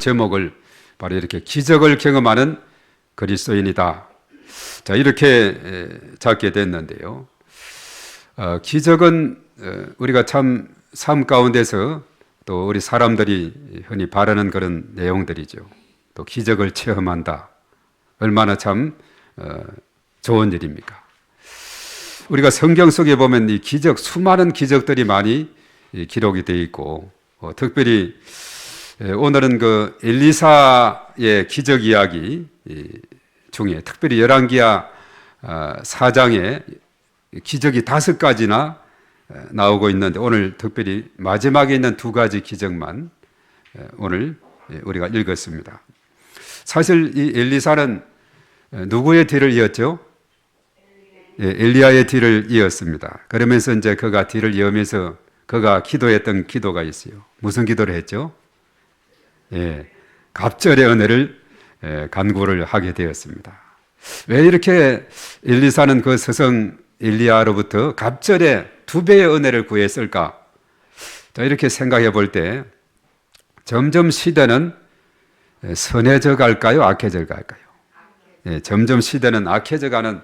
제목을 바로 이렇게 기적을 경험하는 그리스도인이다. 자, 이렇게 잡게 됐는데요. 기적은 우리가 참 삶 가운데서 또 우리 사람들이 흔히 바라는 그런 내용들이죠. 또 기적을 체험한다. 얼마나 참 좋은 일입니까? 우리가 성경 속에 보면 이 기적, 수많은 기적들이 많이 기록이 되어 있고, 특별히 오늘은 그 엘리사의 기적 이야기 중에 특별히 열왕기하 4장에 기적이 5가지나 나오고 있는데, 오늘 특별히 마지막에 있는 2가지 기적만 오늘 우리가 읽었습니다. 사실 이 엘리사는 누구의 뒤를 이었죠? 엘리야의 뒤를 이었습니다. 그러면서 이제 그가 뒤를 이으면서 그가 기도했던 기도가 있어요. 무슨 기도를 했죠? 갑절의 은혜를 간구를 하게 되었습니다. 왜 이렇게 엘리사는 그 스승 엘리야로부터 갑절의 2배의 은혜를 구했을까? 자, 이렇게 생각해 볼 때 점점 시대는 선해져 갈까요? 악해져 갈까요? 점점 시대는 악해져 가는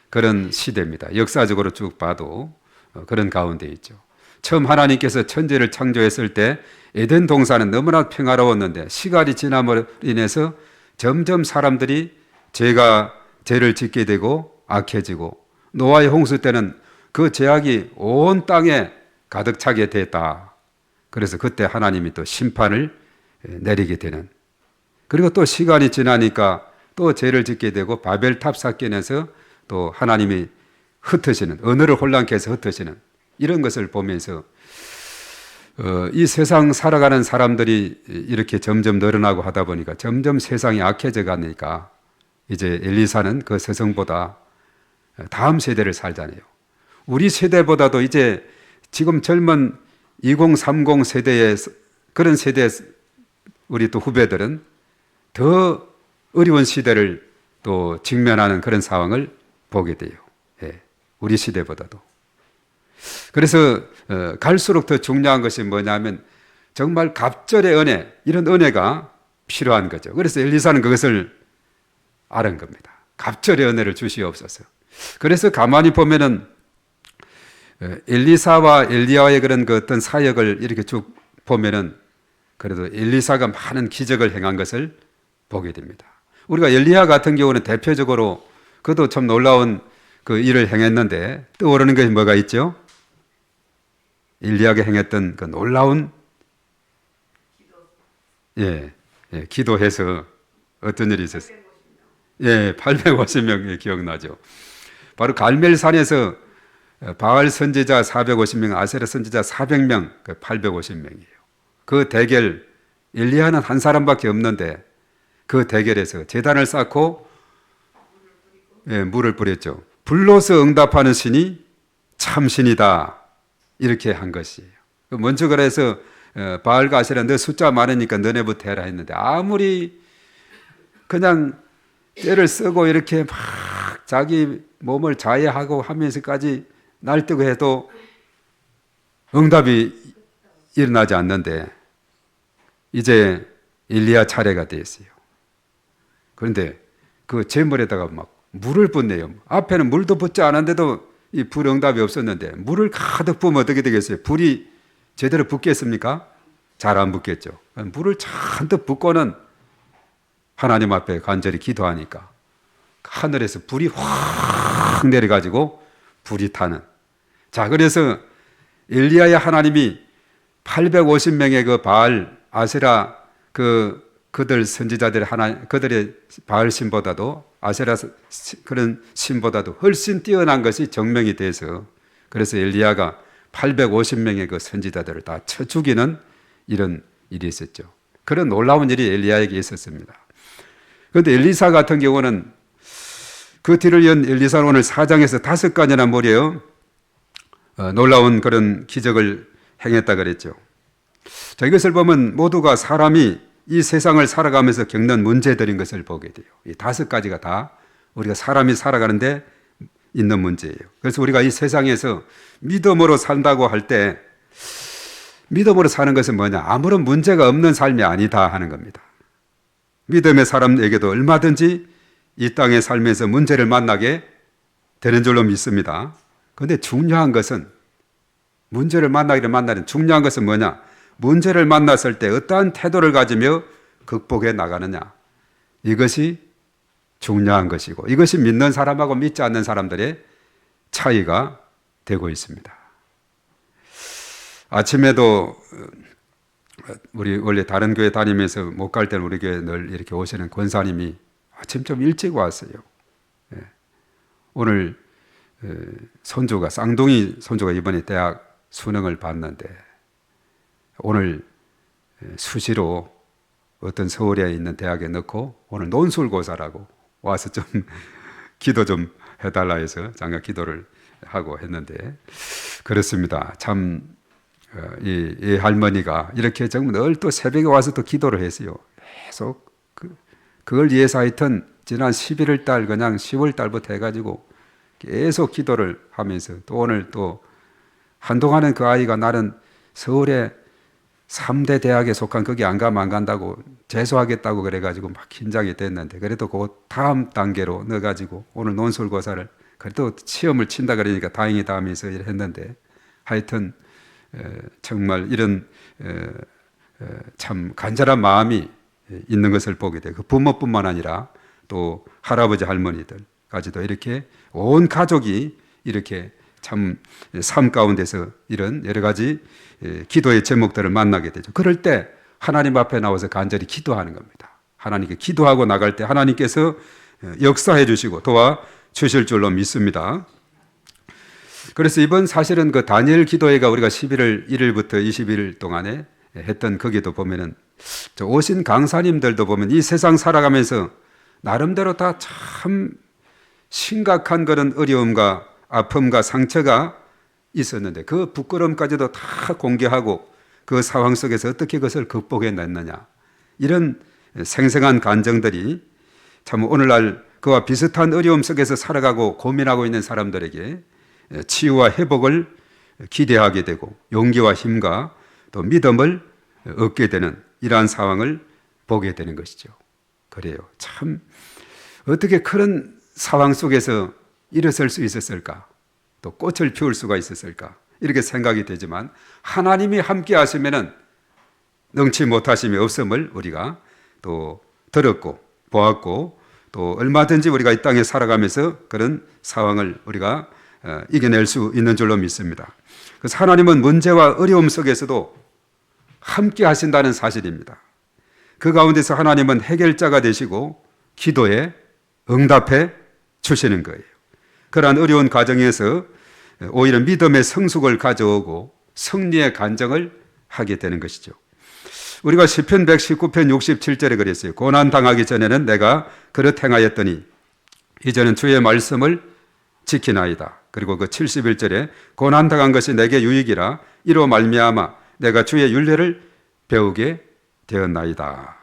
그런 시대입니다. 역사적으로 쭉 봐도 그런 가운데 있죠. 처음 하나님께서 천지를 창조했을 때 에덴 동산은 너무나 평화로웠는데 시간이 지남으로 인해서 점점 사람들이 죄를 짓게 되고 악해지고, 노아의 홍수 때는 그 죄악이 온 땅에 가득 차게 됐다. 그래서 그때 하나님이 또 심판을 내리게 되는, 그리고 또 시간이 지나니까 또 죄를 짓게 되고 바벨탑 사건에서 또 하나님이 흩으시는, 언어를 혼란케 해서 흩으시는 이런 것을 보면서 이 세상 살아가는 사람들이 이렇게 점점 늘어나고 하다 보니까 점점 세상이 악해져 가니까 이제 엘리사는 그 스승보다 다음 세대를 살잖아요. 우리 세대보다도 이제 지금 젊은 2030 세대의 그런 세대의 우리 또 후배들은 더 어려운 시대를 또 직면하는 그런 상황을 보게 돼요. 우리 시대보다도. 그래서 갈수록 더 중요한 것이 뭐냐면 정말 갑절의 은혜, 이런 은혜가 필요한 거죠. 그래서 엘리사는 그것을 알은 겁니다. 갑절의 은혜를 주시옵소서. 그래서 가만히 보면은 엘리사와 엘리야의 그런 그 어떤 사역을 이렇게 쭉 보면은 그래도 엘리사가 많은 기적을 행한 것을 보게 됩니다. 우리가 엘리야 같은 경우는 대표적으로 그도 참 놀라운 그 일을 행했는데 떠오르는 것이 뭐가 있죠? 엘리야가 행했던 그 놀라운 기도해서 어떤 일이 있었어요? 850명 기억나죠. 바로 갈멜산에서 바알 선지자 450명, 아세라 선지자 400명, 850명이에요. 그 대결, 엘리야는 한 사람밖에 없는데 그 대결에서 제단을 쌓고 물을 뿌렸죠. 불로서 응답하는 신이 참신이다, 이렇게 한 것이에요. 먼저 그래서 바알과 아세라, 너 숫자 많으니까 너네부터 해라 했는데 아무리 그냥 떼를 쓰고 이렇게 막 자기 몸을 자해하고 하면서까지 날뛰고 해도 응답이 일어나지 않는데 이제 엘리야 차례가 됐어요. 그런데 그 제물에다가 막 물을 붓네요. 앞에는 물도 붓지 않았는데도 이 불 응답이 없었는데 물을 가득 부으면 어떻게 되겠어요? 불이 제대로 붙겠습니까? 잘 안 붙겠죠. 물을 잔뜩 붓고는 하나님 앞에 간절히 기도하니까 하늘에서 불이 확 내려가지고 불이 타는. 자, 그래서 엘리야의 하나님이 850명의 그 바알, 아세라 그들 선지자들의 그들의 바알 신보다도 아세라 그런 신보다도 훨씬 뛰어난 것이 증명이 돼서, 그래서 엘리야가 850명의 그 선지자들을 다 쳐 죽이는 이런 일이 있었죠. 그런 놀라운 일이 엘리야에게 있었습니다. 그런데 엘리사 같은 경우는 그 뒤를 이은 엘리사는 오늘 4장에서 5가지나 무려 놀라운 그런 기적을 행했다 그랬죠. 자, 이것을 보면 모두가 사람이 이 세상을 살아가면서 겪는 문제들인 것을 보게 돼요. 이 5가지가 다 우리가 사람이 살아가는데 있는 문제예요. 그래서 우리가 이 세상에서 믿음으로 산다고 할 때 믿음으로 사는 것은 뭐냐? 아무런 문제가 없는 삶이 아니다 하는 겁니다. 믿음의 사람에게도 얼마든지 이 땅의 삶에서 문제를 만나게 되는 줄로 믿습니다. 그런데 중요한 것은 문제를 만나는 중요한 것은 뭐냐? 문제를 만났을 때 어떠한 태도를 가지며 극복해 나가느냐. 이것이 중요한 것이고 이것이 믿는 사람하고 믿지 않는 사람들의 차이가 되고 있습니다. 아침에도 우리 원래 다른 교회 다니면서 못 갈 때는 우리 교회 늘 이렇게 오시는 권사님이 아침 좀 일찍 왔어요. 오늘 손주가 쌍둥이 손주가 이번에 대학 수능을 봤는데 오늘 수시로 어떤 서울에 있는 대학에 넣고 오늘 논술고사라고 와서 좀 기도 좀 해달라 해서 잠깐 기도를 하고 했는데 그렇습니다. 참 이 할머니가 이렇게 정말 늘 또 새벽에 와서 또 기도를 했어요. 계속 그걸 위해서 하여튼 지난 11월 달 그냥 10월 달부터 해가지고 계속 기도를 하면서 또 오늘 또 한동안은 그 아이가 나는 서울에 3대 대학에 속한 거기 안 가면 안 간다고 재수하겠다고 그래가지고 막 긴장이 됐는데 그래도 그 다음 단계로 넣어가지고 오늘 논술고사를 그래도 시험을 친다 그러니까 다행이다 하면서 했는데 하여튼 정말 이런 참 간절한 마음이 있는 것을 보게 돼요. 그 부모뿐만 아니라 또 할아버지 할머니들까지도 이렇게 온 가족이 이렇게 참 삶 가운데서 이런 여러 가지 기도의 제목들을 만나게 되죠. 그럴 때 하나님 앞에 나와서 간절히 기도하는 겁니다. 하나님께 기도하고 나갈 때 하나님께서 역사해 주시고 도와 주실 줄로 믿습니다. 그래서 이번 사실은 그 다니엘 기도회가 우리가 11월 1일부터 20일 동안에 했던 거기도 보면은 오신 강사님들도 보면 이 세상 살아가면서 나름대로 다 참 심각한 그런 어려움과 아픔과 상처가 있었는데 그 부끄러움까지도 다 공개하고 그 상황 속에서 어떻게 그것을 극복해냈느냐 이런 생생한 간증들이 참 오늘날 그와 비슷한 어려움 속에서 살아가고 고민하고 있는 사람들에게 치유와 회복을 기대하게 되고 용기와 힘과 또 믿음을 얻게 되는 이러한 상황을 보게 되는 것이죠. 그래요. 참 어떻게 그런 상황 속에서 일어설 수 있었을까? 또 꽃을 피울 수가 있었을까? 이렇게 생각이 되지만 하나님이 함께 하시면은 능치 못하심이 없음을 우리가 또 들었고 보았고 또 얼마든지 우리가 이 땅에 살아가면서 그런 상황을 우리가 이겨낼 수 있는 줄로 믿습니다. 그래서 하나님은 문제와 어려움 속에서도 함께 하신다는 사실입니다. 그 가운데서 하나님은 해결자가 되시고 기도에 응답해 주시는 거예요. 그러한 어려운 과정에서 오히려 믿음의 성숙을 가져오고 승리의 간증을 하게 되는 것이죠. 우리가 시편 119편 67절에 그랬어요. 고난 당하기 전에는 내가 그릇 행하였더니 이제는 주의 말씀을 지키나이다. 그리고 그 71절에 고난 당한 것이 내게 유익이라 이로 말미암아 내가 주의 율례를 배우게 되었나이다.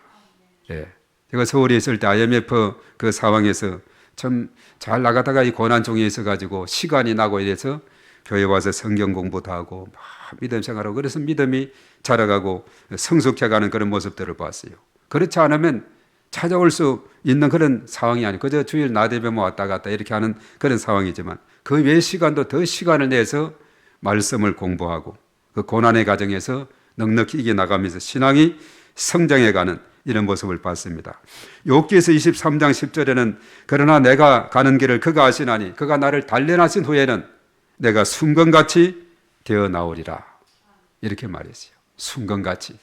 예. 제가 서울에 있을 때 IMF 그 상황에서 참 잘 나가다가 이 고난 중에 있어가지고 시간이 나고 이래서 교회 와서 성경 공부도 하고 막 믿음 생활하고 그래서 믿음이 자라가고 성숙해가는 그런 모습들을 봤어요. 그렇지 않으면 찾아올 수 있는 그런 상황이 아니고 그저 주일 나대배만 왔다 갔다 이렇게 하는 그런 상황이지만 그 외 시간도 더 시간을 내서 말씀을 공부하고 그 고난의 과정에서 넉넉히 이겨나가면서 신앙이 성장해가는 이런 모습을 봤습니다. 욥기에서 23장 10절에는 그러나 내가 가는 길을 그가 아시나니 그가 나를 단련하신 후에는 내가 순건같이 되어 나오리라 이렇게 말했어요. 순건같이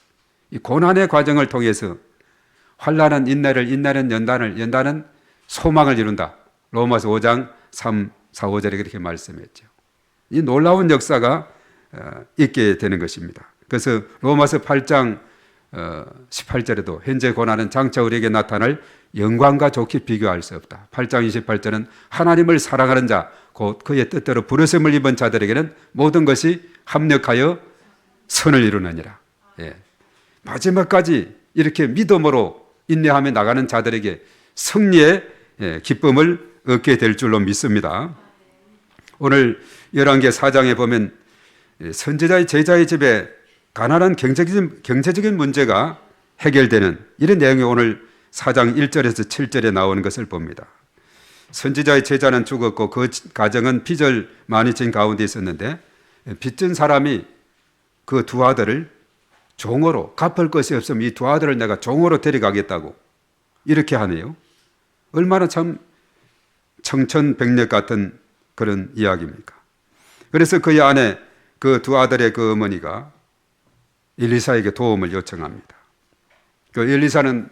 이 고난의 과정을 통해서 환난은 인내를, 인내는 연단을, 연단은 소망을 이룬다. 로마서 5장 3, 4, 5절에 그렇게 말씀했죠. 이 놀라운 역사가 있게 되는 것입니다. 그래서 로마서 8장 18절에도 현재 고난은 장차 우리에게 나타날 영광과 좋게 비교할 수 없다. 8장 28절은 하나님을 사랑하는 자, 곧 그의 뜻대로 부르심을 입은 자들에게는 모든 것이 합력하여 선을 이루느니라. 예. 마지막까지 이렇게 믿음으로 인내하며 나가는 자들에게 승리의 기쁨을 얻게 될 줄로 믿습니다. 오늘 열왕기 4장에 보면 선지자의 제자의 집에 가난한 경제적인 문제가 해결되는 이런 내용이 오늘 4장 1절에서 7절에 나오는 것을 봅니다. 선지자의 제자는 죽었고 그 가정은 빚을 많이 진 가운데 있었는데 빚진 사람이 그 두 아들을 종으로, 갚을 것이 없으면 이 두 아들을 내가 종으로 데려가겠다고 이렇게 하네요. 얼마나 참 청천백력 같은 그런 이야기입니까? 그래서 그의 아내, 그 두 아들의 그 어머니가 엘리사에게 도움을 요청합니다. 그 엘리사는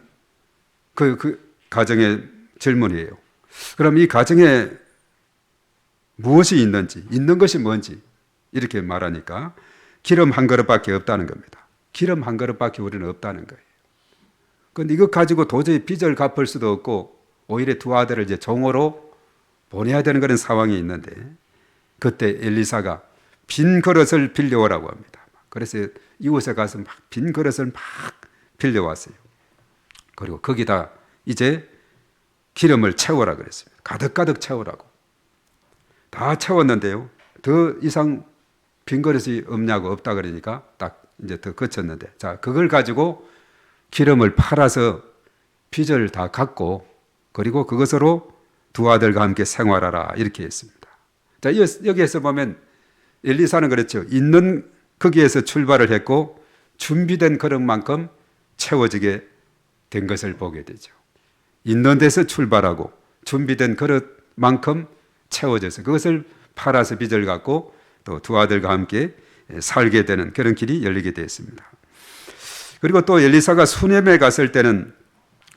그 가정의 질문이에요. 그럼 이 가정에 무엇이 있는지, 있는 것이 뭔지 이렇게 말하니까 기름 한 그릇밖에 없다는 겁니다. 기름 한 그릇밖에 우리는 없다는 거예요. 그런데 이것 가지고 도저히 빚을 갚을 수도 없고 오히려 두 아들을 이제 종으로 보내야 되는 그런 상황이 있는데 그때 엘리사가 빈 그릇을 빌려오라고 합니다. 그래서 이곳에 가서 막 빈 그릇을 막 빌려왔어요. 그리고 거기다 이제 기름을 채우라 그랬습니다. 가득가득 채우라고. 다 채웠는데요. 더 이상 빈 그릇이 없냐고 없다 그러니까 딱 이제 더 거쳤는데 자, 그걸 가지고 기름을 팔아서 빚을 다 갚고 그리고 그것으로 두 아들과 함께 생활하라 이렇게 했습니다. 자, 여기에서 보면 엘리사는 그렇죠. 있는 거기에서 출발을 했고 준비된 그릇만큼 채워지게 된 것을 보게 되죠. 있는 데서 출발하고 준비된 그릇만큼 채워져서 그것을 팔아서 빚을 갚고 또 두 아들과 함께 살게 되는 그런 길이 열리게 되었습니다. 그리고 또 엘리사가 수넴에 갔을 때는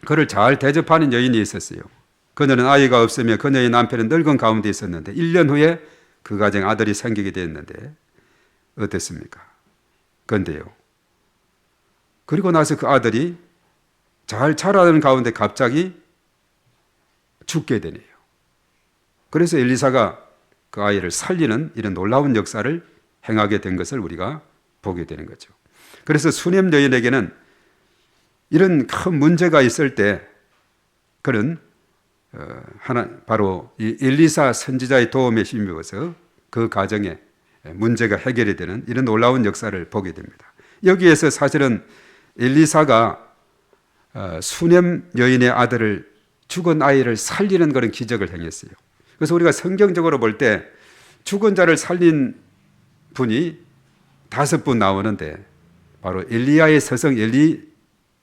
그를 잘 대접하는 여인이 있었어요. 그녀는 아이가 없으며 그녀의 남편은 늙은 가운데 있었는데 1년 후에 그 가정 아들이 생기게 됐는데 어땠습니까? 그런데요. 그리고 나서 그 아들이 잘 자라는 가운데 갑자기 죽게 되네요. 그래서 엘리사가 그 아이를 살리는 이런 놀라운 역사를 행하게 된 것을 우리가 보게 되는 거죠. 그래서 수넴 여인에게는 이런 큰 문제가 있을 때 그런 바로 이 엘리사 선지자의 도움에 힘입어서 그 가정에 문제가 해결이 되는 이런 놀라운 역사를 보게 됩니다. 여기에서 사실은 엘리사가 수넴 여인의 아들을 죽은 아이를 살리는 그런 기적을 행했어요. 그래서 우리가 성경적으로 볼 때 죽은 자를 살린 분이 5분 나오는데 바로 엘리야의 서성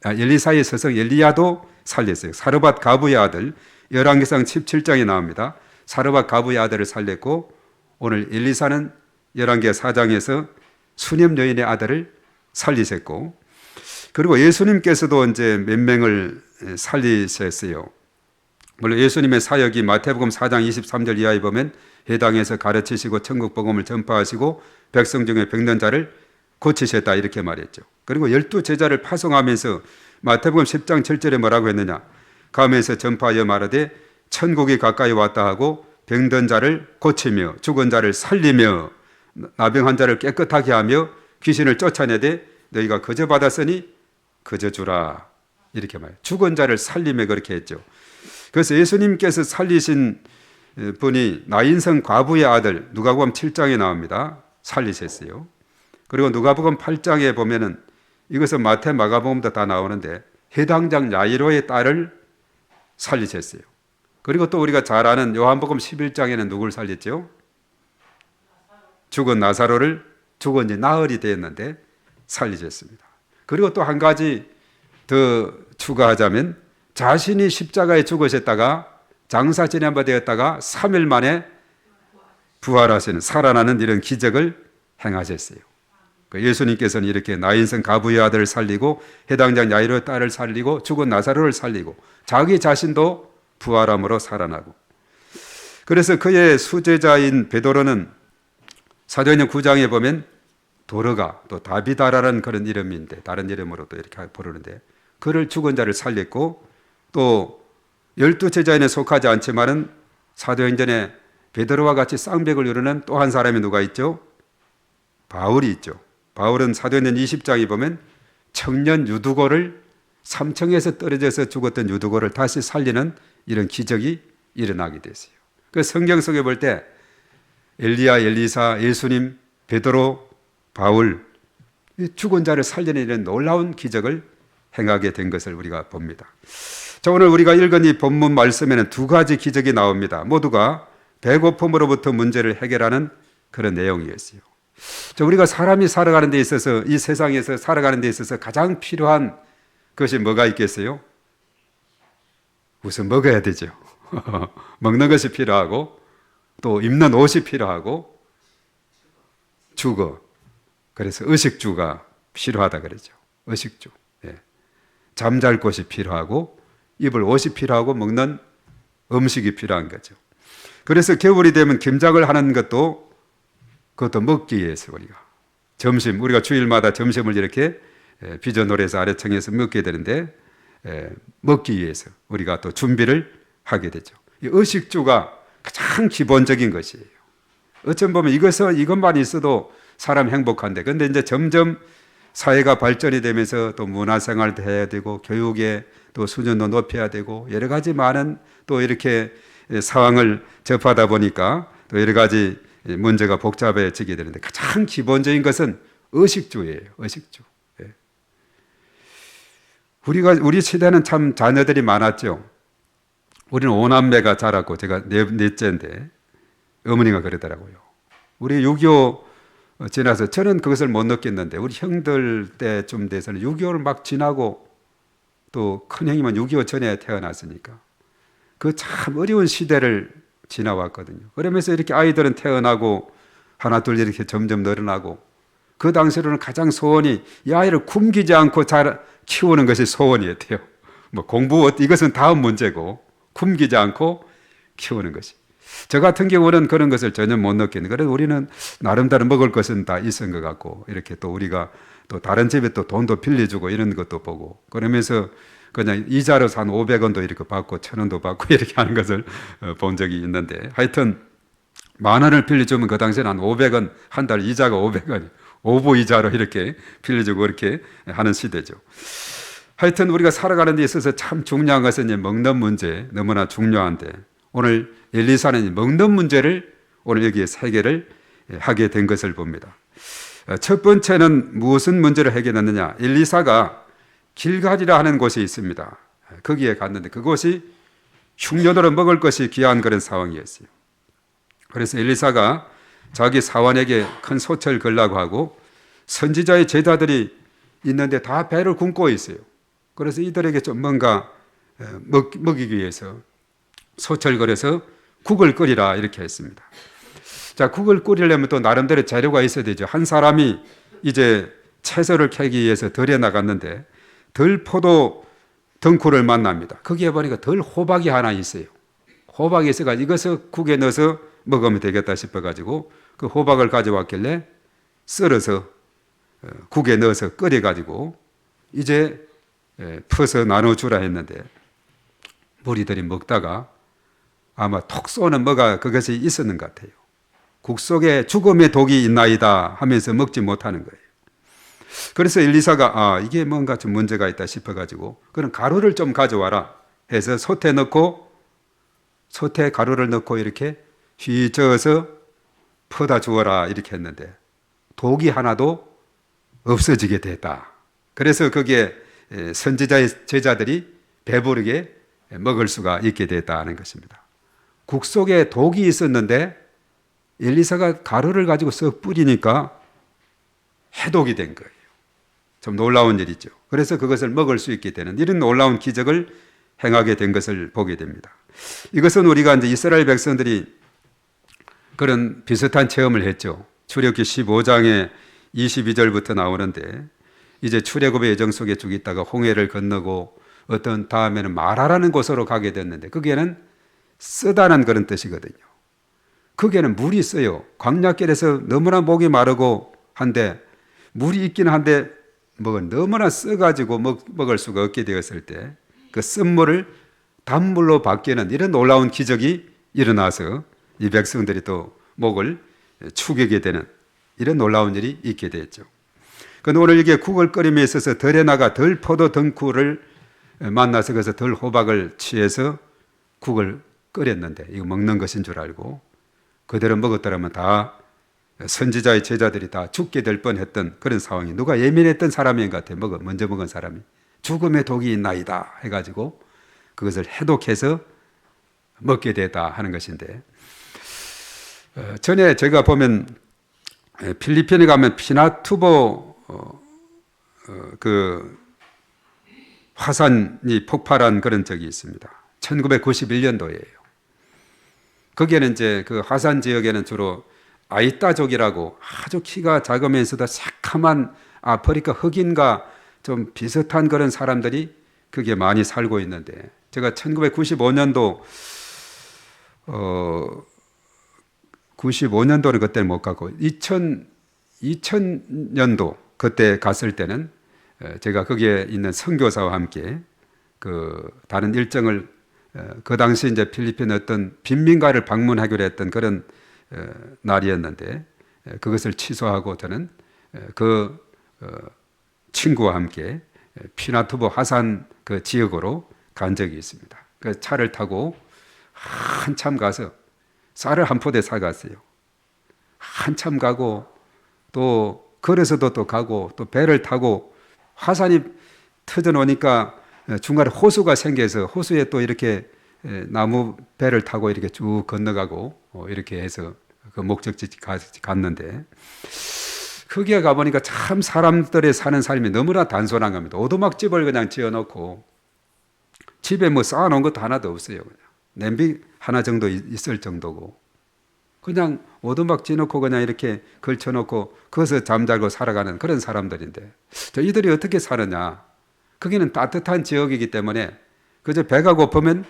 엘리사의 서성 엘리야도 살렸어요. 사르밧 가부의 아들 열왕기상 17장에 나옵니다. 사르밧 가부의 아들을 살렸고 오늘 엘리사는 열왕기 4장에서 수넴 여인의 아들을 살리셨고 그리고 예수님께서도 이제 몇 명을 살리셨어요. 물론 예수님의 사역이 마태복음 4장 23절 이하에 보면 회당에서 가르치시고 천국 복음을 전파하시고 백성 중에 병든 자를 고치셨다 이렇게 말했죠. 그리고 12제자를 파송하면서 마태복음 10장 7절에 뭐라고 했느냐? 가면서 전파하여 말하되 천국이 가까이 왔다 하고 병든 자를 고치며 죽은 자를 살리며 나병한 자를 깨끗하게 하며 귀신을 쫓아내되 너희가 거저 받았으니 거저 주라 이렇게 말해요. 죽은 자를 살리며 그렇게 했죠. 그래서 예수님께서 살리신 분이 나인성 과부의 아들 누가복음 7장에 나옵니다. 살리셨어요. 그리고 누가복음 8장에 보면은 이것은 마태 마가복음도 다 나오는데 해당장 야이로의 딸을 살리셨어요. 그리고 또 우리가 잘 아는 요한복음 11장에는 누굴 살렸죠? 죽은 나사로를 죽은 지 나흘이 되었는데 살리셨습니다. 그리고 또 한 가지 더 추가하자면 자신이 십자가에 죽으셨다가 장사 지낸 바 되었다가 3일 만에 부활하시는 살아나는 이런 기적을 행하셨어요. 예수님께서는 이렇게 나인성 가부의 아들을 살리고 해당장 야이로의 딸을 살리고 죽은 나사로를 살리고 자기 자신도 부활함으로 살아나고 그래서 그의 수제자인 베드로는 사도행전 9장에 보면 도르가 또 다비다라는 그런 이름인데 다른 이름으로도 이렇게 부르는데 그를 죽은 자를 살렸고 또 12제자인에 속하지 않지만은 사도행전에 베드로와 같이 쌍벽을 이루는 또 한 사람이 누가 있죠? 바울이 있죠. 바울은 사도행전 20장에 보면 청년 유두고를 삼청에서 떨어져서 죽었던 유두고를 다시 살리는 이런 기적이 일어나게 됐어요. 그 성경 속에 볼 때 엘리야, 엘리사, 예수님, 베드로, 바울 죽은 자를 살리는 이런 놀라운 기적을 행하게 된 것을 우리가 봅니다. 자, 오늘 우리가 읽은 이 본문 말씀에는 두 가지 기적이 나옵니다. 모두가 배고픔으로부터 문제를 해결하는 그런 내용이었어요. 자, 우리가 사람이 살아가는 데 있어서, 이 세상에서 살아가는 데 있어서 가장 필요한 것이 뭐가 있겠어요? 우선 먹어야 되죠. 먹는 것이 필요하고, 또 입는 옷이 필요하고, 주거. 그래서 의식주가 필요하다 그러죠. 의식주. 예. 잠잘 곳이 필요하고, 입을 옷이 필요하고, 먹는 음식이 필요한 거죠. 그래서 겨울이 되면 김장을 하는 것도 그것도 먹기 위해서 우리가 주일마다 점심을 이렇게 비전홀에서 아래층에서 먹게 되는데, 먹기 위해서 우리가 또 준비를 하게 되죠. 이 의식주가 가장 기본적인 것이에요. 어쩜 보면 이것만 있어도 사람 행복한데, 근데 이제 점점 사회가 발전이 되면서 또 문화생활도 해야 되고, 교육의 또 수준도 높여야 되고, 여러 가지 많은 또 이렇게 상황을 접하다 보니까 또 여러 가지 문제가 복잡해지게 되는데, 가장 기본적인 것은 의식주예요. 의식주. 예. 우리 시대는 참 자녀들이 많았죠. 우리는 5남매가 자랐고, 제가 넷째인데 어머니가 그러더라고요. 우리 6.25 지나서 저는 그것을 못 느꼈는데, 우리 형들 때쯤 돼서는 6.25를 막 지나고, 또 큰형님은 6.25 전에 태어났으니까 그 참 어려운 시대를 지나왔거든요. 그러면서 이렇게 아이들은 태어나고 하나 둘 이렇게 점점 늘어나고, 그 당시로는 가장 소원이 이 아이를 굶기지 않고 잘 키우는 것이 소원이었대요. 뭐 공부 이것은 다음 문제고, 굶기지 않고 키우는 것이. 저 같은 경우는 그런 것을 전혀 못 느끼는. 그래서 우리는 나름대로 먹을 것은 다 있은 것 같고, 이렇게 또 우리가 또 다른 집에 또 돈도 빌려주고 이런 것도 보고, 그러면서 그냥 이자로서 한 500원도 이렇게 받고 1,000원도 받고 이렇게 하는 것을 본 적이 있는데, 하여튼 10,000원을 빌려주면 그 당시에는 한 500원, 한 달 이자가 500원, 오부 이자로 이렇게 빌려주고 이렇게 하는 시대죠. 하여튼 우리가 살아가는 데 있어서 참 중요한 것은 이제 먹는 문제, 너무나 중요한데, 오늘 엘리사는 먹는 문제를 오늘 여기에서 해결을 하게 된 것을 봅니다. 첫 번째는 무슨 문제를 해결했느냐? 엘리사가 길갈이라 하는 곳이 있습니다. 거기에 갔는데 그곳이 흉년으로 먹을 것이 귀한 그런 상황이었어요. 그래서 엘리사가 자기 사원에게 큰 소철 걸라고 하고, 선지자의 제자들이 있는데 다 배를 굶고 있어요. 그래서 이들에게 좀 뭔가 먹이기 위해서 소철 걸어서 국을 끓이라 이렇게 했습니다. 자, 국을 끓이려면 또 나름대로 재료가 있어야 되죠. 한 사람이 이제 채소를 캐기 위해서 들에 나갔는데 들포도 덩쿨을 만납니다. 거기에 보니까 들 호박이 하나 있어요. 호박이 있어가지고 이것을 국에 넣어서 먹으면 되겠다 싶어가지고 그 호박을 가져왔길래 썰어서 국에 넣어서 끓여가지고 이제 퍼서 나눠주라 했는데, 무리들이 먹다가 아마 톡 쏘는 뭐가 그것이 있었는 것 같아요. 국 속에 죽음의 독이 있나이다 하면서 먹지 못하는 거예요. 그래서 엘리사가 이게 뭔가 좀 문제가 있다 싶어가지고, 그럼 가루를 좀 가져와라 해서 솥에 가루를 넣고 이렇게 휘저어서 퍼다 주어라 이렇게 했는데 독이 하나도 없어지게 됐다. 그래서 거기에 선지자의 제자들이 배부르게 먹을 수가 있게 됐다는 것입니다. 국 속에 독이 있었는데 엘리사가 가루를 가지고 쓱 뿌리니까 해독이 된 거예요. 좀 놀라운 일이죠. 그래서 그것을 먹을 수 있게 되는 이런 놀라운 기적을 행하게 된 것을 보게 됩니다. 이것은 우리가 이제 이스라엘 백성들이 그런 비슷한 체험을 했죠. 출애굽기 15장에 22절부터 나오는데, 이제 출애굽의 여정 속에 쭉 있다가 홍해를 건너고 어떤 다음에는 마라라는 곳으로 가게 됐는데, 거기에는 쓰다는 그런 뜻이거든요. 거기에는 물이 있어요. 광야길에서 너무나 목이 마르고 한데, 물이 있긴 한데 너무나 써가지고 먹을 수가 없게 되었을 때 그 쓴물을 단물로 바뀌는 이런 놀라운 기적이 일어나서 이 백성들이 또 목을 축이게 되는 이런 놀라운 일이 있게 됐죠. 그런데 오늘 이게 국을 끓임에 있어서 덜에 나가 덜포도 덩쿨을 만나서 그래서 덜 호박을 취해서 국을 끓였는데 이거 먹는 것인 줄 알고 그대로 먹었더라면 다 선지자의 제자들이 다 죽게 될 뻔했던 그런 상황이, 누가 예민했던 사람인 것 같아요. 먼저 먹은 사람이 죽음의 독이 있나이다 해가지고 그것을 해독해서 먹게 됐다 하는 것인데, 전에 제가 보면 필리핀에 가면 피나투보 그 화산이 폭발한 그런 적이 있습니다. 1991년도예요. 거기에는 이제 그 화산 지역에는 주로 아이따족이라고 아주 키가 작으면서도 새카만 아프리카 흑인과 좀 비슷한 그런 사람들이 그게 많이 살고 있는데, 제가 1995년도 95년도는 그때는 못 갔고 2000년도 그때 갔을 때는 제가 거기에 있는 선교사와 함께 그 다른 일정을 그 당시 이제 필리핀 어떤 빈민가를 방문하기로 했던 그런 날이었는데, 그것을 취소하고 저는 그 친구와 함께 피나투보 화산 그 지역으로 간 적이 있습니다. 그 차를 타고 한참 가서 쌀을 한 포대 사갔어요. 한참 가고 또 걸어서도 또 가고 또 배를 타고, 화산이 터져 놓으니까 중간에 호수가 생겨서 호수에 또 이렇게 나무 배를 타고 이렇게 쭉 건너가고 이렇게 해서 그 목적지 갔는데, 거기에 가보니까 참 사람들의 사는 삶이 너무나 단순한 겁니다. 오두막집을 그냥 지어놓고 집에 뭐 쌓아놓은 것도 하나도 없어요. 그냥 냄비 하나 정도 있을 정도고, 그냥 오두막 지어놓고 그냥 이렇게 걸쳐놓고 거기서 잠자고 살아가는 그런 사람들인데, 이들이 어떻게 사느냐. 거기는 따뜻한 지역이기 때문에 그저 배가 고프면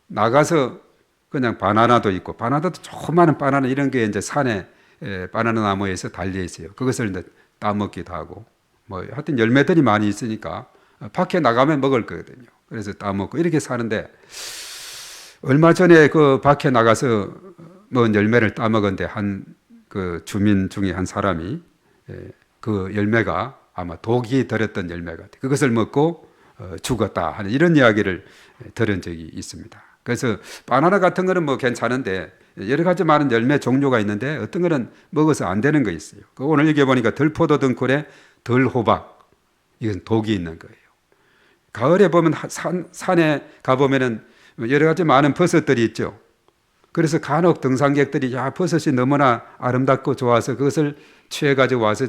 나가서 그냥 바나나도 있고, 바나나도 조그마한 바나나 이런 게 이제 산에 바나나 나무에서 달려 있어요. 그것을 이제 따먹기도 하고, 뭐 하여튼 열매들이 많이 있으니까 밖에 나가면 먹을 거거든요. 그래서 따먹고 이렇게 사는데, 얼마 전에 그 밖에 나가서 뭐 열매를 따먹었는데 한 그 주민 중에 한 사람이 그 열매가 아마 독이 들었던 열매 같아요. 그것을 먹고 죽었다 하는 이런 이야기를 들은 적이 있습니다. 그래서 바나나 같은 거는 뭐 괜찮은데 여러 가지 많은 열매 종류가 있는데 어떤 거는 먹어서 안 되는 거 있어요. 오늘 여기 보니까 들포도 등굴에 들호박, 이건 독이 있는 거예요. 가을에 보면 산에 가보면은 여러 가지 많은 버섯들이 있죠. 그래서 간혹 등산객들이 야, 버섯이 너무나 아름답고 좋아서 그것을 취해가지고 와서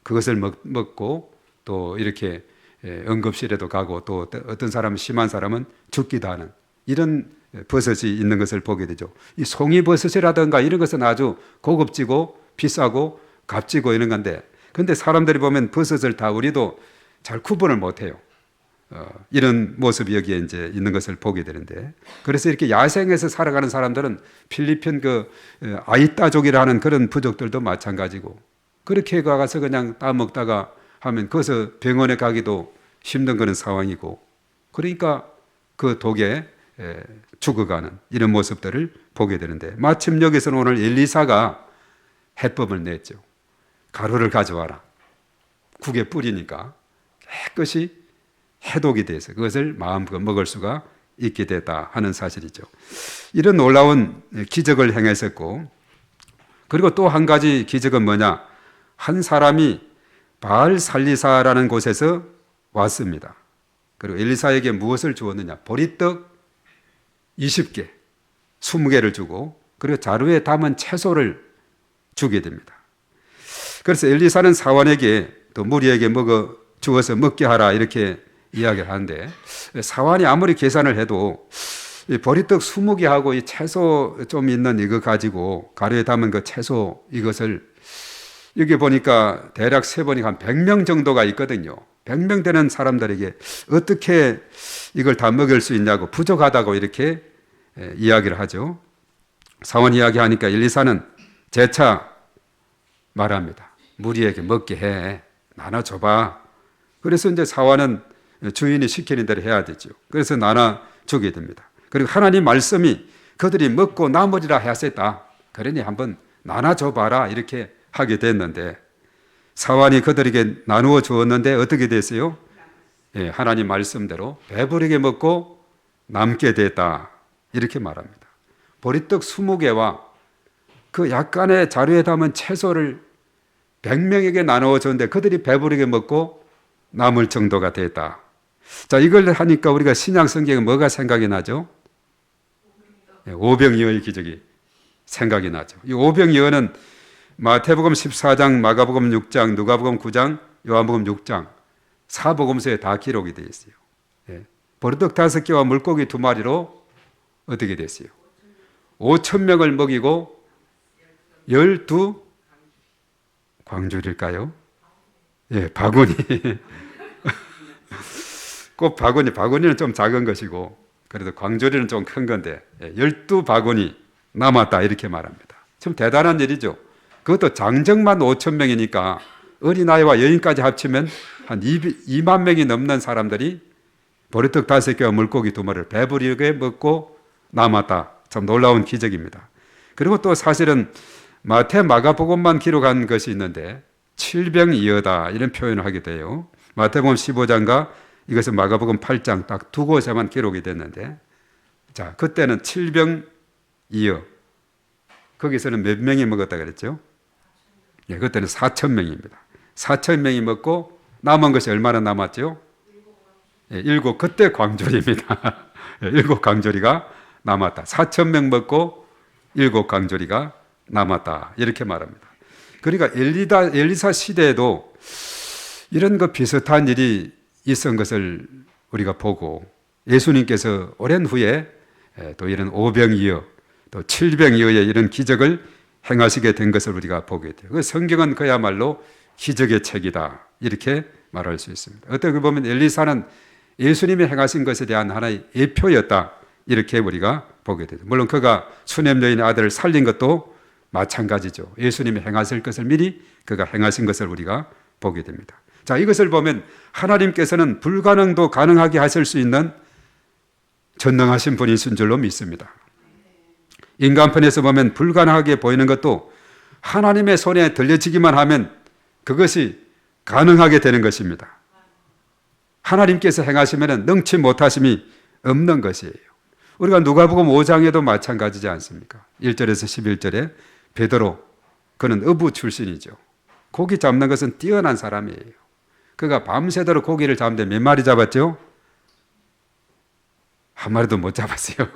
그것을 먹고 또 이렇게 응급실에도 가고, 또 어떤 사람은 심한 사람은 죽기도 하는 이런 버섯이 있는 것을 보게 되죠. 이 송이버섯이라든가 이런 것은 아주 고급지고 비싸고 값지고 이런 건데, 근데 사람들이 보면 버섯을 다 우리도 잘 구분을 못해요. 이런 모습이 여기에 이제 있는 것을 보게 되는데, 그래서 이렇게 야생에서 살아가는 사람들은 필리핀 그 아이따족이라는 그런 부족들도 마찬가지고, 그렇게 가서 그냥 따먹다가 하면 거기서 병원에 가기도 힘든 그런 상황이고, 그러니까 그 독에 죽어가는 이런 모습들을 보게 되는데, 마침 여기서는 오늘 엘리사가 해법을 냈죠. 가루를 가져와라. 국에 뿌리니까 깨끗이 해독이 돼서 그것을 마음껏 먹을 수가 있게 됐다 하는 사실이죠. 이런 놀라운 기적을 행했었고, 그리고 또 한 가지 기적은 뭐냐, 한 사람이 바알 살리사라는 곳에서 왔습니다. 그리고 엘리사에게 무엇을 주었느냐, 보리떡 20개, 20개를 주고, 그리고 자루에 담은 채소를 주게 됩니다. 그래서 엘리사는 사환에게 또 무리에게 주어서 먹게 하라 이렇게 이야기를 하는데, 사환이 아무리 계산을 해도 이 보리떡 20개하고 이 채소 좀 있는 이거 가지고 가루에 담은 그 채소 이것을, 여기 보니까 대략 세보니까 한 100명 정도가 있거든요. 100명 되는 사람들에게 어떻게 이걸 다 먹일 수 있냐고, 부족하다고 이렇게 이야기를 하죠. 사원 이야기하니까 엘리사는 재차 말합니다. 무리에게 먹게 해, 나눠줘봐. 그래서 이제 사원은 주인이 시키는 대로 해야 되죠. 그래서 나눠주게 됩니다. 그리고 하나님 말씀이 그들이 먹고 남으리라 하셨다. 그러니 한번 나눠줘봐라 이렇게 하게 됐는데, 사환이 그들에게 나누어 주었는데 어떻게 됐어요? 예, 하나님 말씀대로 배부르게 먹고 남게 됐다 이렇게 말합니다. 보리떡 20개와 그 약간의 자루에 담은 채소를 100명에게 나누어 줬는데 그들이 배부르게 먹고 남을 정도가 됐다. 자, 이걸 하니까 우리가 신약 성경에 뭐가 생각이 나죠? 오병이어의 기적이 생각이 나죠. 이 오병이어는 마태복음 14장, 마가복음 6장, 누가복음 9장, 요한복음 6장 사복음서에 다 기록이 되어 있어요. 보리떡 5개와 물고기 2마리로 어떻게 됐어요? 5,000명을 먹이고 12 광줄일까요? 예, 바구니. 꼭 바구니는 좀 작은 것이고 그래도 광줄이는 좀 큰 건데 12바구니 남았다 이렇게 말합니다. 참 대단한 일이죠. 그것도 장정만 5,000명이니까 어린아이와 여인까지 합치면 한 2만 명이 넘는 사람들이 보리떡 5개와 물고기 2마리를 배부르게 먹고 남았다. 참 놀라운 기적입니다. 그리고 또 사실은 마태 마가복음만 기록한 것이 있는데 칠병이어다 이런 표현을 하게 돼요. 마태복음 15장과 이것은 마가복음 8장 딱 두 곳에만 기록이 됐는데 자, 그때는 칠병이어 거기서는 몇 명이 먹었다 그랬죠? 예, 그때는 4,000명입니다. 4,000명이 먹고 남은 것이 얼마나 남았죠? 예, 7, 그때 광조리입니다. 예, 7광조리가 남았다. 4,000명 먹고 7광조리가 남았다. 이렇게 말합니다. 그러니까 엘리사 시대에도 이런 것 비슷한 일이 있은 것을 우리가 보고 예수님께서 오랜 후에 또 이런 오병이어 또 칠병이어의 이런 기적을 행하시게 된 것을 우리가 보게 돼요. 그 성경은 그야말로 기적의 책이다 이렇게 말할 수 있습니다. 어떻게 보면 엘리사는 예수님이 행하신 것에 대한 하나의 예표였다 이렇게 우리가 보게 되죠. 물론 그가 수냄 여인의 아들을 살린 것도 마찬가지죠. 예수님이 행하실 것을 미리 그가 행하신 것을 우리가 보게 됩니다. 자, 이것을 보면 하나님께서는 불가능도 가능하게 하실 수 있는 전능하신 분이신 줄로 믿습니다. 인간편에서 보면 불가능하게 보이는 것도 하나님의 손에 들려지기만 하면 그것이 가능하게 되는 것입니다. 하나님께서 행하시면 능치 못하심이 없는 것이에요. 우리가 누가복음 5장에도 마찬가지지 않습니까? 1절에서 11절에 베드로, 그는 어부 출신이죠. 고기 잡는 것은 뛰어난 사람이에요. 그가 밤새도록 고기를 잡는데 몇 마리 잡았죠? 한 마리도 못 잡았어요.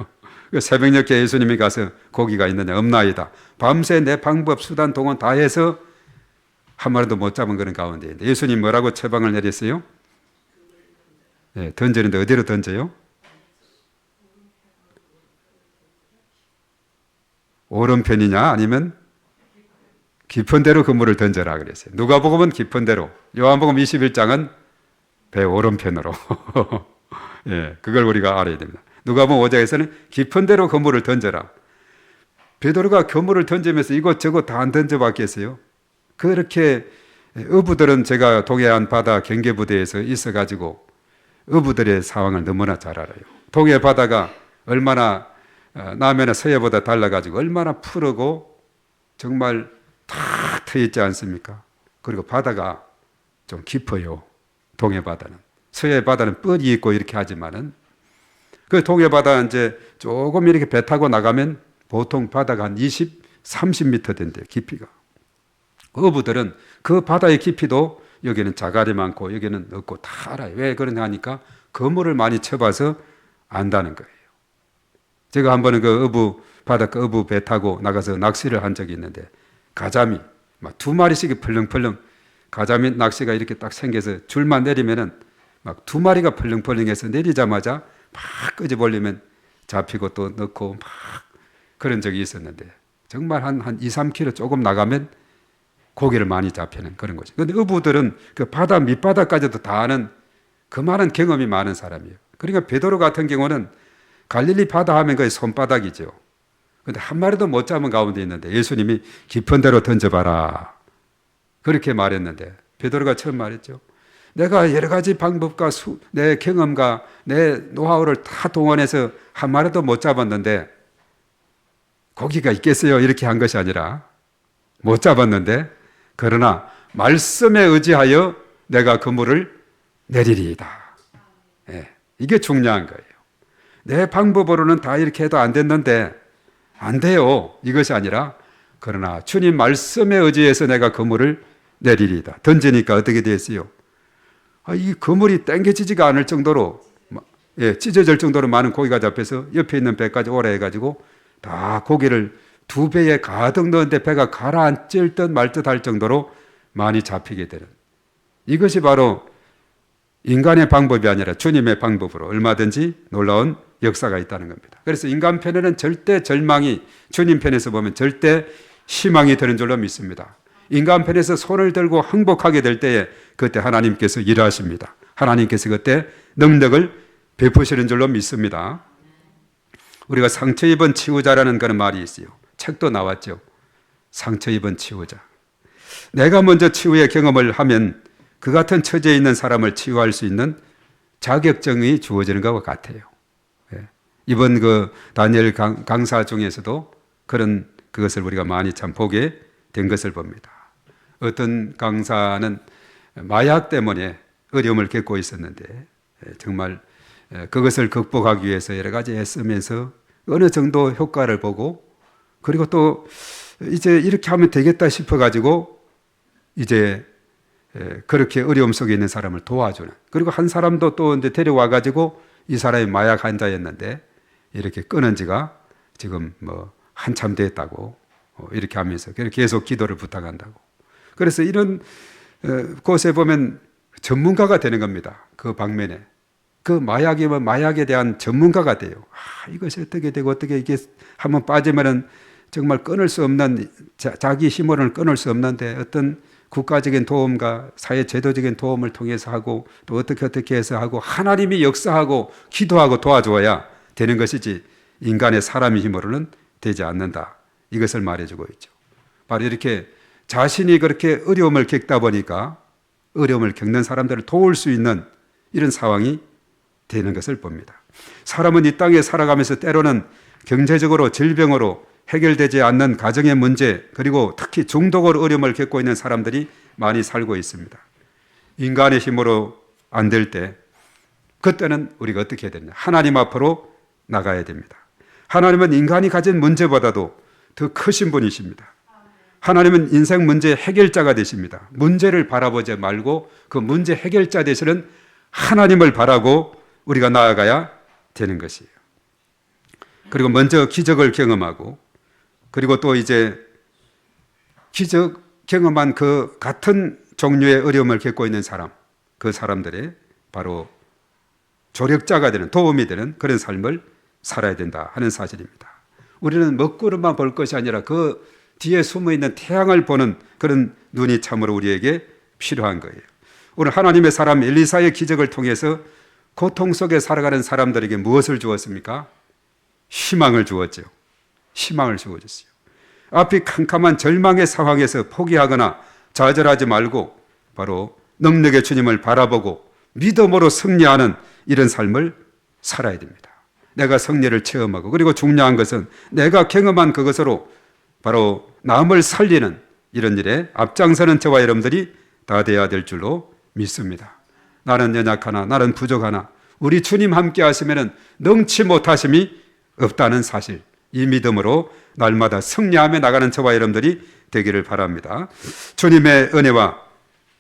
새벽녘에 예수님이 가서 고기가 있느냐 없나이다. 밤새 내 방법 수단 동원 다 해서 한 마리도 못 잡은 그런 가운데 예수님 뭐라고 처방을 내렸어요? 네, 던지는데 어디로 던져요? 오른편이냐 아니면 깊은 데로 그물을 던져라 그랬어요. 누가복음은 깊은 데로, 요한복음 21장은 배 오른편으로. 예, 그걸 우리가 알아야 됩니다. 누가복음 5장에서는 깊은 데로 그물을 던져라. 베드로가 그물을 던지면서 이것저것 다 안 던져봤겠어요? 그렇게 어부들은 제가 동해안 바다 경계부대에서 있어가지고 어부들의 상황을 너무나 잘 알아요. 동해 바다가 얼마나 남해나 서해보다 달라가지고 얼마나 푸르고 정말 탁 트여 있지 않습니까? 그리고 바다가 좀 깊어요. 동해 바다는. 서해 바다는 뻘이 있고 이렇게 하지만은 그 동해 바다 이제 조금 이렇게 배 타고 나가면 보통 바다가 한 20, 30m 된대요. 깊이가. 어부들은 그 바다의 깊이도 여기는 자갈이 많고 여기는 없고 다 알아요. 왜 그러냐 하니까 그물을 많이 쳐봐서 안다는 거예요. 제가 한 번은 그 바닷가 어부 배 타고 나가서 낚시를 한 적이 있는데 가자미 막 2마리씩 펄렁펄렁 가자미 낚시가 이렇게 딱 생겨서 줄만 내리면은 막 2마리가 펄렁펄렁해서 내리자마자 막 끄집어올리면 잡히고 또 넣고 막 그런 적이 있었는데 정말 한 2, 3km 조금 나가면 고기를 많이 잡히는 그런 거죠. 그런데 어부들은 그 바다 밑바닥까지도 다 아는 그 많은 경험이 많은 사람이에요. 그러니까 베드로 같은 경우는 갈릴리 바다 하면 거의 손바닥이죠. 그런데 한 마리도 못 잡은 가운데 있는데 예수님이 깊은 데로 던져봐라. 그렇게 말했는데 베드로가 처음 말했죠. 내가 여러 가지 방법과 내 경험과 내 노하우를 다 동원해서 한 마리도 못 잡았는데 고기가 있겠어요? 이렇게 한 것이 아니라 못 잡았는데 그러나 말씀에 의지하여 내가 그물을 내리리이다. 예, 이게 중요한 거예요. 내 방법으로는 다 이렇게 해도 안 됐는데 안 돼요. 이것이 아니라 그러나 주님 말씀에 의지해서 내가 그물을 내리리이다. 던지니까 어떻게 됐어요? 이 그물이 당겨지지가 않을 정도로, 찢어질 정도로 많은 고기가 잡혀서 옆에 있는 배까지 오라 해가지고 다 고기를 2배에 가득 넣었는데 배가 가라앉을 듯 말 듯 할 정도로 많이 잡히게 되는, 이것이 바로 인간의 방법이 아니라 주님의 방법으로 얼마든지 놀라운 역사가 있다는 겁니다. 그래서 인간 편에는 절대 절망이, 주님 편에서 보면 절대 희망이 되는 줄로 믿습니다. 인간 편에서 손을 들고 항복하게 될 때에 그때 하나님께서 일하십니다. 하나님께서 그때 능력을 베푸시는 줄로 믿습니다. 우리가 상처 입은 치유자라는 그런 말이 있어요. 책도 나왔죠. 상처 입은 치유자. 내가 먼저 치유의 경험을 하면 그 같은 처지에 있는 사람을 치유할 수 있는 자격증이 주어지는 것과 같아요. 이번 그 다니엘 강사 중에서도 그것을 우리가 많이 참 보게 된 것을 봅니다. 어떤 강사는 마약 때문에 어려움을 겪고 있었는데 정말 그것을 극복하기 위해서 여러 가지 애쓰면서 어느 정도 효과를 보고, 그리고 또 이제 이렇게 하면 되겠다 싶어가지고 이제 그렇게 어려움 속에 있는 사람을 도와주는, 그리고 한 사람도 또 이제 데려와가지고 이 사람이 마약 환자였는데 이렇게 끊은 지가 지금 뭐 한참 됐다고 이렇게 하면서 계속 기도를 부탁한다고. 그래서 이런 곳에 보면 전문가가 되는 겁니다. 그 방면에. 그 마약이면 마약에 대한 전문가가 돼요. 이것이 어떻게 되고 어떻게 이게 한번 빠지면은 정말 끊을 수 없는, 자기 힘으로는 끊을 수 없는데 어떤 국가적인 도움과 사회 제도적인 도움을 통해서 하고 또 어떻게 해서 하고 하나님이 역사하고 기도하고 도와줘야 되는 것이지 인간의 사람의 힘으로는 되지 않는다. 이것을 말해주고 있죠. 바로 이렇게 자신이 그렇게 어려움을 겪다 보니까 어려움을 겪는 사람들을 도울 수 있는 이런 상황이 되는 것을 봅니다. 사람은 이 땅에 살아가면서 때로는 경제적으로 질병으로 해결되지 않는 가정의 문제, 그리고 특히 중독으로 어려움을 겪고 있는 사람들이 많이 살고 있습니다. 인간의 힘으로 안 될 때, 그때는 우리가 어떻게 해야 되냐? 하나님 앞으로 나가야 됩니다. 하나님은 인간이 가진 문제보다도 더 크신 분이십니다. 하나님은 인생 문제 해결자가 되십니다. 문제를 바라보지 말고 그 문제 해결자 되시는 하나님을 바라고 우리가 나아가야 되는 것이에요. 그리고 먼저 기적을 경험하고, 그리고 또 이제 기적 경험한 그 같은 종류의 어려움을 겪고 있는 사람, 그 사람들의 바로 조력자가 되는, 도움이 되는 그런 삶을 살아야 된다 하는 사실입니다. 우리는 먹구름만 볼 것이 아니라 그 뒤에 숨어있는 태양을 보는 그런 눈이 참으로 우리에게 필요한 거예요. 오늘 하나님의 사람 엘리사의 기적을 통해서 고통 속에 살아가는 사람들에게 무엇을 주었습니까? 희망을 주었죠. 희망을 주어줬어요. 앞이 캄캄한 절망의 상황에서 포기하거나 좌절하지 말고 바로 능력의 주님을 바라보고 믿음으로 승리하는 이런 삶을 살아야 됩니다. 내가 승리를 체험하고, 그리고 중요한 것은 내가 경험한 그것으로 바로 남을 살리는 이런 일에 앞장서는 저와 여러분들이 다 되어야 될 줄로 믿습니다. 나는 연약하나 나는 부족하나 우리 주님 함께 하시면 능치 못하심이 없다는 사실, 이 믿음으로 날마다 승리하며 나가는 저와 여러분들이 되기를 바랍니다. 주님의 은혜와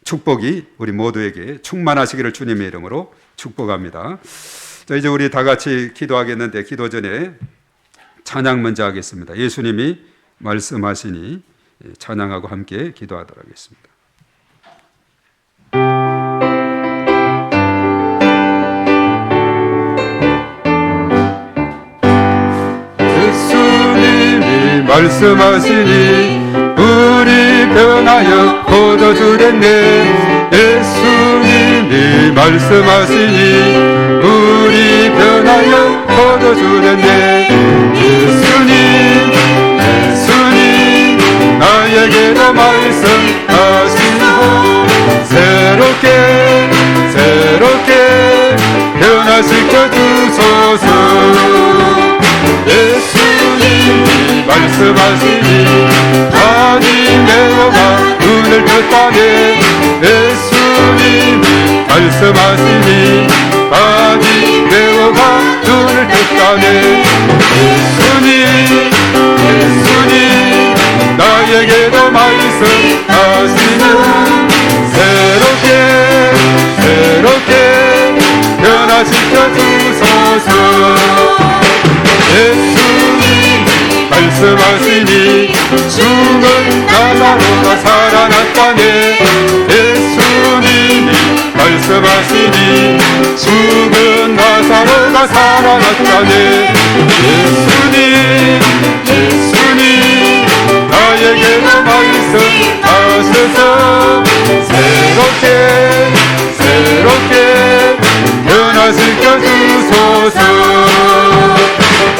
축복이 우리 모두에게 충만하시기를 주님의 이름으로 축복합니다. 자, 이제 우리 다 같이 기도하겠는데 기도 전에 찬양 먼저 하겠습니다. 예수님이 말씀하시니 찬양하고 함께 기도하도록 하겠습니다. 예수님이 말씀하시니 우리 변하여 포도주 됐네. 예수님이 말씀하시니 우리 변하여 포도주 됐네. 예수님 나에게도 말씀하시고 새롭게 변화시켜 주소서. 예수님이 말씀하시니 아니 내가 눈을 떴다네. 예수님이 말씀하시니 아니 내가 눈을 떴다네. 예수님 나에게도 말씀하시는 새롭게 말씀하시니 죽은 나사로가 살아났다네. 예수님이 말씀하시니 죽은 나사로가 살아났다네. 예수님 나에게도 말씀하셔서 새롭게 변화시켜 주소서.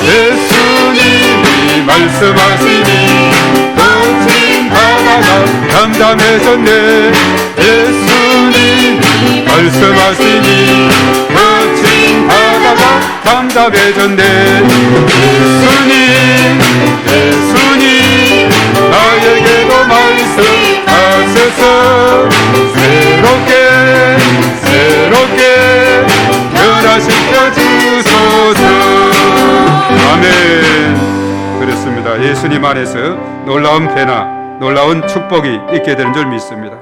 예수님이 말씀하시니 거친 바다가 담담해졌네. 예수님이 말씀하시니 거친 바다가 담담해졌네. 예수님 나에게도 말씀하셔서 새롭게 변화시켜 주소서. 아멘. 그렇습니다. 예수님 안에서 놀라운 배나 놀라운 축복이 있게 되는 줄 믿습니다.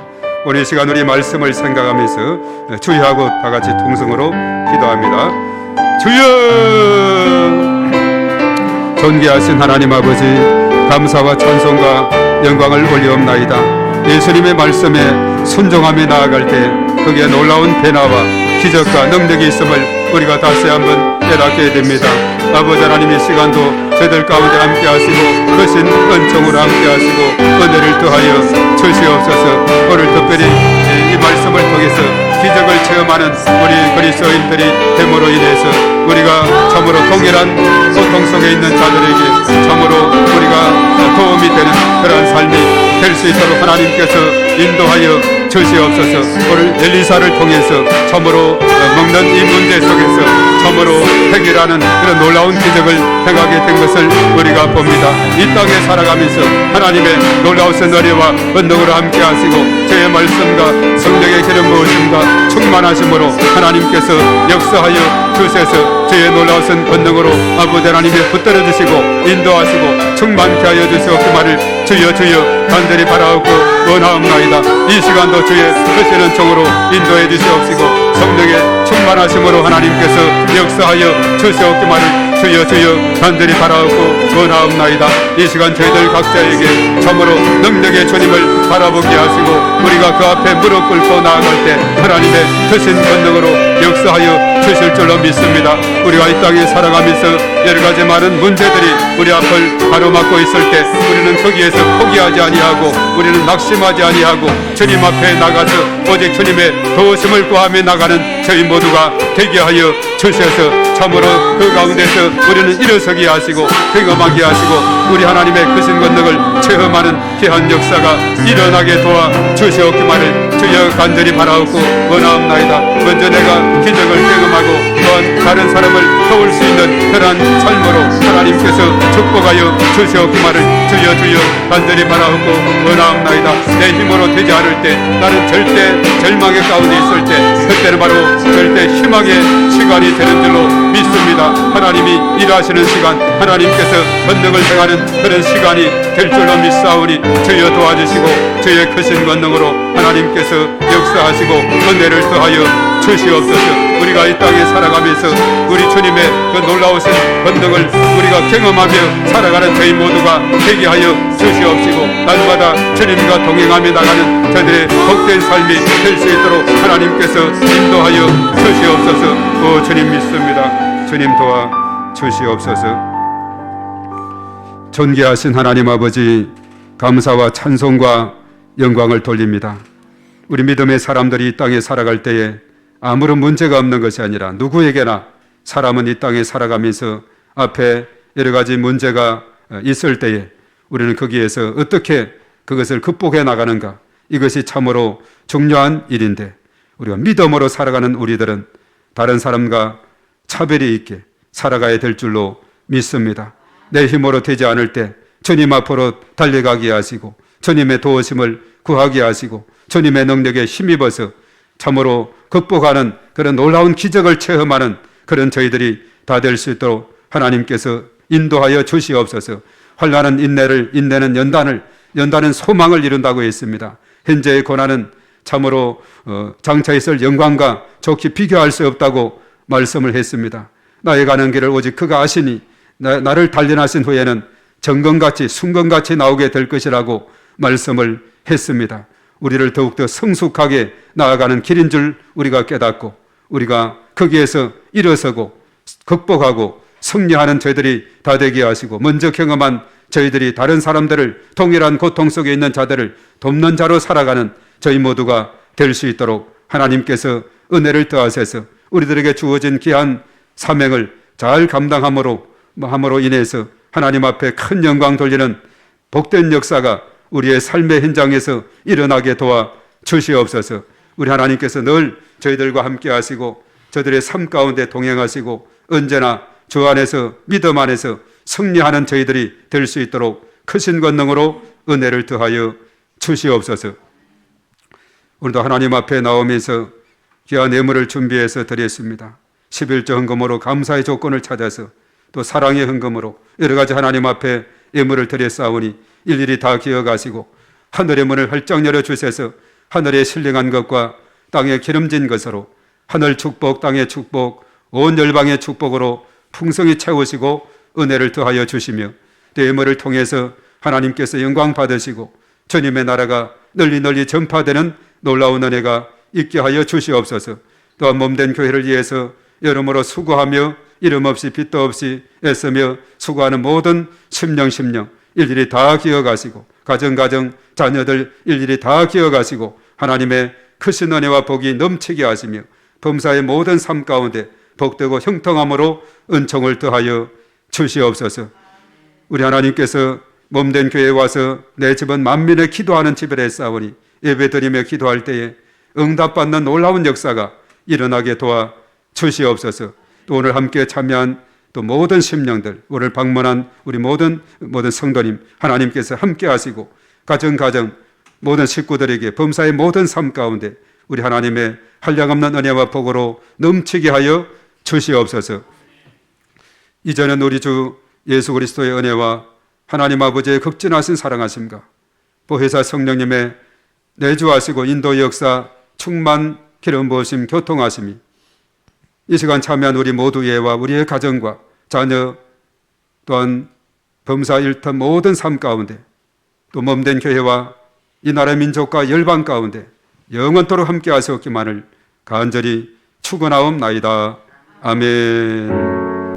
오늘 이 시간 우리 말씀을 생각하면서 주여하고 다 같이 통성으로 기도합니다. 주여! 존귀하신 하나님 아버지, 감사와 찬송과 영광을 올리옵나이다. 예수님의 말씀에 순종하며 나아갈 때 거기에 놀라운 변화와 기적과 능력이 있음을 우리가 다시 한번 깨닫게 됩니다. 아버지 하나님, 이 시간도 저희들 가운데 함께 하시고 크신 은총으로 함께 하시고 은혜를 더하여 주시옵소서. 오늘 특별히 이 말씀을 통해서 기적을 체험하는 우리 그리스도인들이 됨으로 인해서 우리가 참으로 동일한 고통 속에 있는 자들에게 참으로 우리가 도움이 되는 그러한 삶이 될 수 있도록 하나님께서 인도하여 주시옵소서. 오늘 엘리사를 통해서 참으로 먹는 이 문제 속에서 참으로 해결하는 그런 놀라운 기적을 행하게 된 것을 우리가 봅니다. 이 땅에 살아가면서 하나님의 놀라우신 은혜와 권능으로 함께 하시고 저의 말씀과 성령의 기름 부으심과 충만하심으로 하나님께서 역사하여 주셔서 저의 놀라우신 권능으로 아버지 하나님의 붙들어 주시고 인도하시고 충만케 하여 주시옵기만을 주여 간절히 바라옵고 원하옵나이다. 이 시간도 주의 크신 은총으로 인도해 주시옵시고 성령의 충만하심으로 하나님께서 역사하여 주시옵기만을 주여 간절히 바라옵고 원하옵나이다. 이 시간 저희들 각자에게 참으로 능력의 주님을 바라보게 하시고 우리가 그 앞에 무릎 꿇고 나아갈 때 하나님의 크신 권능으로 역사하여 주실 줄로 믿습니다. 우리가 이 땅에 살아가면서 여러 가지 많은 문제들이 우리 앞을 가로막고 있을 때 우리는 거기에서 포기하지 아니하고 우리는 낙심하지 아니하고 주님 앞에 나가서 오직 주님의 도우심을 구하며 나가는 저희 모두가 되게 하여 주셔서 참으로 그 가운데서 우리는 일어서게 하시고 경험하게 하시고 우리 하나님의 크신 권능을 체험하는 귀한 역사가 일어나게 도와 주시옵기만을 주여 간절히 바라옵고 원하옵나이다. 먼저 내가 기적을 경험하고 또한 다른 사람을 도울 수 있는 그러한 삶으로 하나님께서 축복하여 주시옵기만을 주여 간절히 바라옵고 원하옵나이다. 내 힘으로 되지 않을 때 나는 절대 절망의 가운데 있을 때 그때는 바로 절대 희망의 시간이 되는 줄로 믿습니다. 하나님이 일하시는 시간, 하나님께서 권능을 행하는 그런 시간이 될 줄로 믿사오니 주여 도와주시고 주의 크신 권능으로 하나님께서 역사하시고 은혜를 더하여 주시옵소서. 우리가 이 땅에 살아가면서 우리 주님의 그 놀라우신 권능을 우리가 경험하며 살아가는 저희 모두가 되게 하여 주시옵시고 날마다 주님과 동행하며 나가는 저들의 복된 삶이 될 수 있도록 하나님께서 인도하여 주시옵소서. 오 주님 믿습니다. 주님 도와 주시옵소서. 존귀하신 하나님 아버지, 감사와 찬송과 영광을 돌립니다. 우리 믿음의 사람들이 이 땅에 살아갈 때에 아무런 문제가 없는 것이 아니라 누구에게나 사람은 이 땅에 살아가면서 앞에 여러 가지 문제가 있을 때에 우리는 거기에서 어떻게 그것을 극복해 나가는가, 이것이 참으로 중요한 일인데 우리가 믿음으로 살아가는 우리들은 다른 사람과 차별이 있게 살아가야 될 줄로 믿습니다. 내 힘으로 되지 않을 때 주님 앞으로 달려가게 하시고 주님의 도우심을 구하게 하시고 주님의 능력에 힘입어서 참으로 극복하는 그런 놀라운 기적을 체험하는 그런 저희들이 다 될 수 있도록 하나님께서 인도하여 주시옵소서. 환난은 인내를, 인내는 연단은 소망을 이룬다고 했습니다. 현재의 고난은 참으로 장차 있을 영광과 좋게 비교할 수 없다고 말씀을 했습니다. 나의 가는 길을 오직 그가 아시니 나를 단련하신 후에는 정금같이 순금같이 나오게 될 것이라고 말씀을 했습니다. 우리를 더욱더 성숙하게 나아가는 길인 줄 우리가 깨닫고 우리가 거기에서 일어서고 극복하고 승리하는 저희들이 다 되게 하시고 먼저 경험한 저희들이 다른 사람들을 동일한 고통 속에 있는 자들을 돕는 자로 살아가는 저희 모두가 될 수 있도록 하나님께서 은혜를 더하셔서 우리들에게 주어진 귀한 사명을 잘 감당함으로 인해서 하나님 앞에 큰 영광 돌리는 복된 역사가 우리의 삶의 현장에서 일어나게 도와 주시옵소서. 우리 하나님께서 늘 저희들과 함께 하시고 저들의 삶 가운데 동행하시고 언제나 주 안에서 믿음 안에서 승리하는 저희들이 될 수 있도록 크신 권능으로 은혜를 더하여 주시옵소서. 오늘도 하나님 앞에 나오면서 귀한 예물을 준비해서 드렸습니다. 11조 헌금으로 감사의 조건을 찾아서 또 사랑의 헌금으로 여러 가지 하나님 앞에 예물을 드렸사오니 일일이 다 기억하시고 하늘의 문을 활짝 열어주셔서 하늘에 신령한 것과 땅에 기름진 것으로 하늘 축복, 땅의 축복, 온 열방의 축복으로 풍성히 채우시고 은혜를 더하여 주시며 또 예물을 통해서 하나님께서 영광 받으시고 주님의 나라가 널리 널리 전파되는 놀라운 은혜가 있게 하여 주시옵소서. 또한 몸된 교회를 위해서 여러모로 수고하며 이름 없이 빚도 없이 애쓰며 수고하는 모든 심령 일일이 다 기억하시고 가정 자녀들 일일이 다 기억하시고 하나님의 크신 은혜와 복이 넘치게 하시며 범사의 모든 삶 가운데 복되고 형통함으로 은총을 더하여 주시옵소서. 우리 하나님께서 몸된 교회에 와서 내 집은 만민의 기도하는 집이라 했사오니 예배드리며 기도할 때에 응답받는 놀라운 역사가 일어나게 도와 주시옵소서. 또 오늘 함께 참여한 또 모든 심령들, 오늘 방문한 우리 모든 성도님 하나님께서 함께 하시고 가정 모든 식구들에게 범사의 모든 삶 가운데 우리 하나님의 한량없는 은혜와 복으로 넘치게 하여 주시옵소서. 이제는 우리 주 예수 그리스도의 은혜와 하나님 아버지의 극진하신 사랑하심과 보혜사 성령님의 내주하시고 인도 역사 충만 기름 부으심 교통하심이 이 시간 참여한 우리 모두의와 우리의 가정과 자녀 또한 범사 일터 모든 삶 가운데 또 몸된 교회와 이 나라 민족과 열방 가운데 영원토록 함께 하시옵기만을 간절히 축원하옵나이다. 아멘.